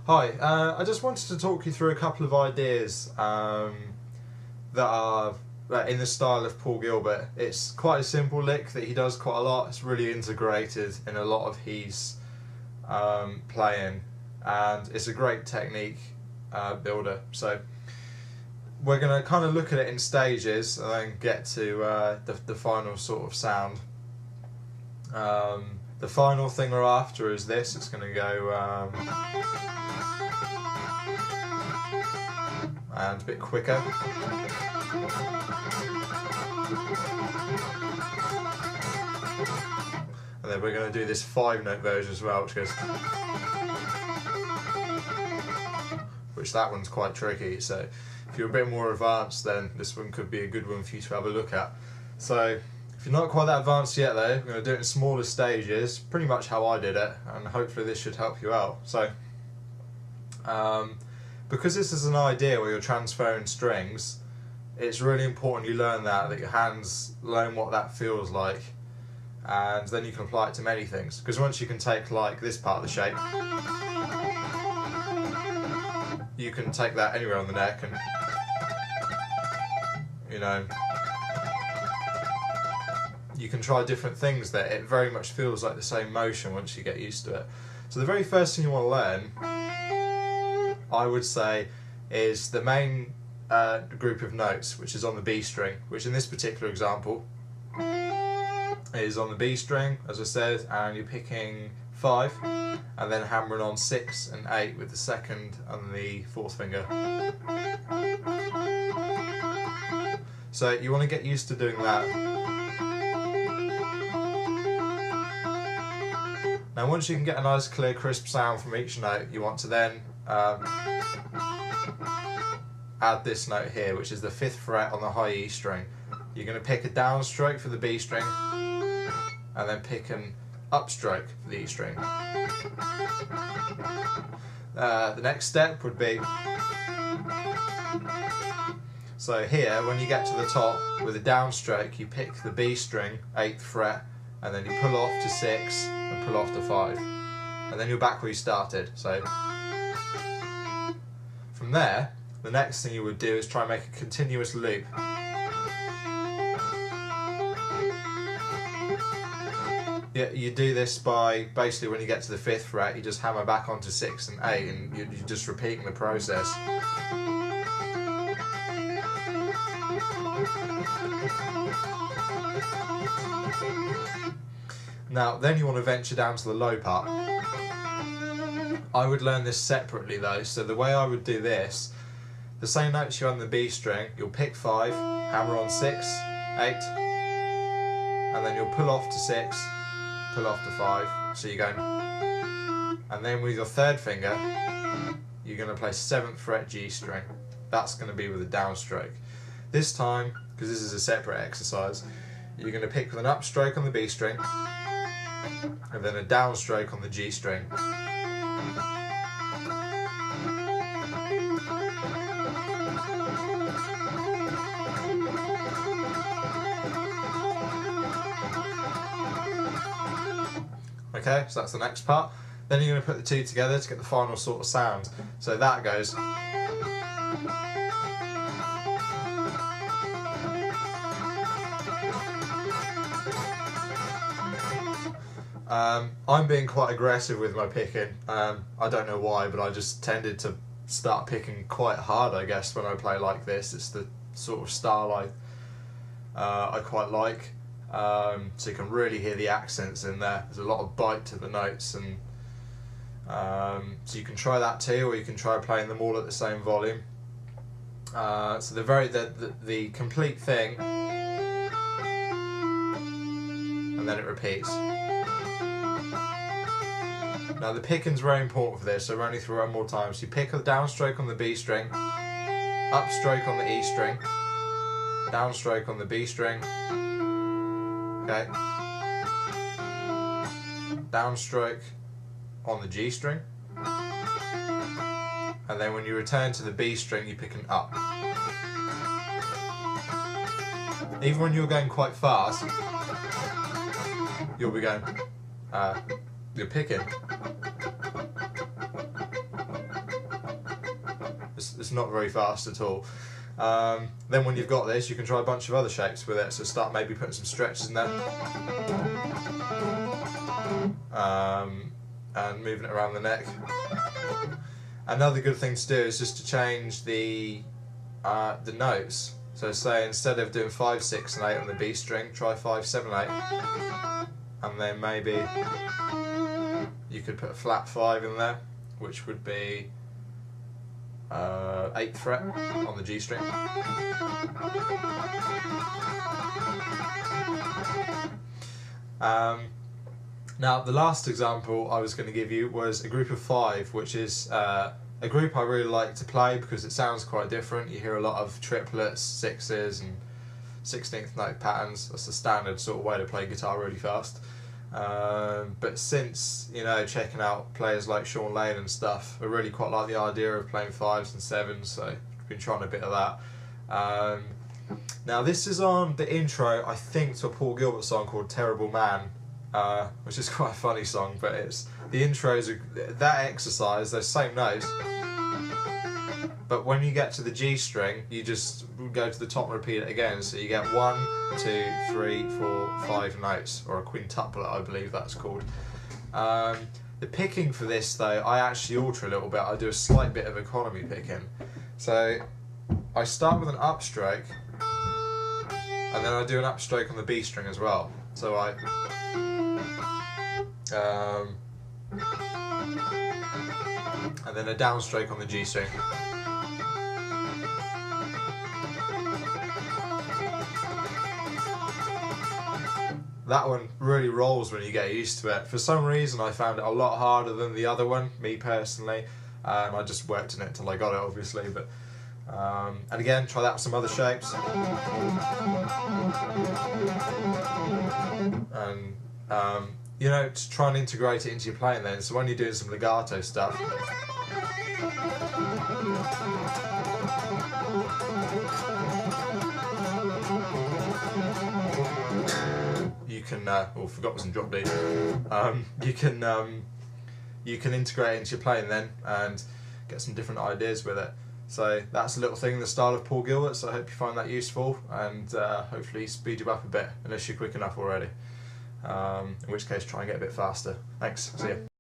Hi, I just wanted to talk you through a couple of ideas that are in the style of Paul Gilbert. It's quite a simple lick that he does quite a lot. It's really integrated in a lot of his playing, and it's a great technique builder. So we're going to kind of look at it in stages and then get to the final sort of sound. The final thing we're after is this. It's going to go and a bit quicker. And then we're going to do this 5-note version as well, which that one's quite tricky. So if you're a bit more advanced, then this one could be a good one for you to have a look at. So if you're not quite that advanced yet though, we're going to do it in smaller stages, pretty much how I did it, and hopefully this should help you out. So because this is an idea where you're transferring strings, it's really important you learn that your hands learn what that feels like, and then you can apply it to many things. Because once you can take like this part of the shape, you can take that anywhere on the neck, and you can try different things that it very much feels like the same motion once you get used to it. So the very first thing you want to learn, I would say, is the main group of notes, which is on the B string, which in this particular example is on the B string, as I said, and you're picking 5 and then hammering on 6 and 8 with the 2nd and the 4th finger. So you want to get used to doing that. Now once you can get a nice clear crisp sound from each note, you want to then add this note here, which is the 5th fret on the high E string. You're going to pick a downstroke for the B string and then pick an upstroke for the E string. The next step would be, so here when you get to the top with a downstroke, you pick the B string, 8th fret, and then you pull off to 6 and pull off to 5, and then you're back where you started. So from there, the next thing you would do is try and make a continuous loop. Yeah, you do this by basically when you get to the 5th fret, you just hammer back onto 6 and 8, and you're just repeating the process. Now then you want to venture down to the low part. I would learn this separately though, so the way I would do this, the same notes you're on the B string, you'll pick 5, hammer on 6, 8, and then you'll pull off to 6, pull off to 5, so you're going, and then with your 3rd finger, you're going to play 7th fret G string. That's going to be with a downstroke. This time, because this is a separate exercise, you're going to pick with an upstroke on the B string, and then a downstroke on the G string. Okay, so that's the next part. Then you're going to put the two together to get the final sort of sound. So that goes. I'm being quite aggressive with my picking. I don't know why, but I just tended to start picking quite hard, I guess, when I play like this. It's the sort of style I quite like. So you can really hear the accents in there. There's a lot of bite to the notes, and so you can try that too, or you can try playing them all at the same volume. So the complete thing, and then it repeats. Now the picking's very important for this, so run you through one more time. So you pick a downstroke on the B string, upstroke on the E string, downstroke on the B string, okay, downstroke on the G string, and then when you return to the B string you pick an up. Even when you're going quite fast, you'll be going, you're picking. It's not very fast at all. Then when you've got this, you can try a bunch of other shapes with it. So start maybe putting some stretches in there, and moving it around the neck. Another good thing to do is just to change the notes. So say instead of doing 5, 6 and 8 on the B string, try 5, 7, 8, and then maybe you could put a flat 5 in there, which would be 8th fret on the G string. Now the last example I was going to give you was a group of 5, which is a group I really like to play because it sounds quite different. You hear a lot of triplets, 6s and 16th note patterns. That's the standard sort of way to play guitar really fast. But since, you know, checking out players like Sean Lane and stuff, I really quite like the idea of playing 5s and 7s, so I've been trying a bit of that. Now this is on the intro, I think, to a Paul Gilbert song called Terrible Man, which is quite a funny song, but it's the intros, that exercise, those same notes, but when you get to the G string, you just go to the top and repeat it again, so you get 1, 2, 3, 4, 5 notes, or a quintuplet, I believe that's called. The picking for this though, I actually alter a little bit. I do a slight bit of economy picking. So I start with an upstroke, and then I do an upstroke on the B string as well. So I and then a downstroke on the G string. That one really rolls when you get used to it. For some reason I found it a lot harder than the other one, me personally. I just worked in it till I got it, obviously. But and again, try that with some other shapes. And you know, to try and integrate it into your playing then. So when you're doing some legato stuff, you can, oh, forgot was in drop D. You can integrate it into your playing then and get some different ideas with it. So that's a little thing in the style of Paul Gilbert, so I hope you find that useful, and hopefully speed you up a bit, unless you're quick enough already. In which case try and get a bit faster. Thanks, see ya.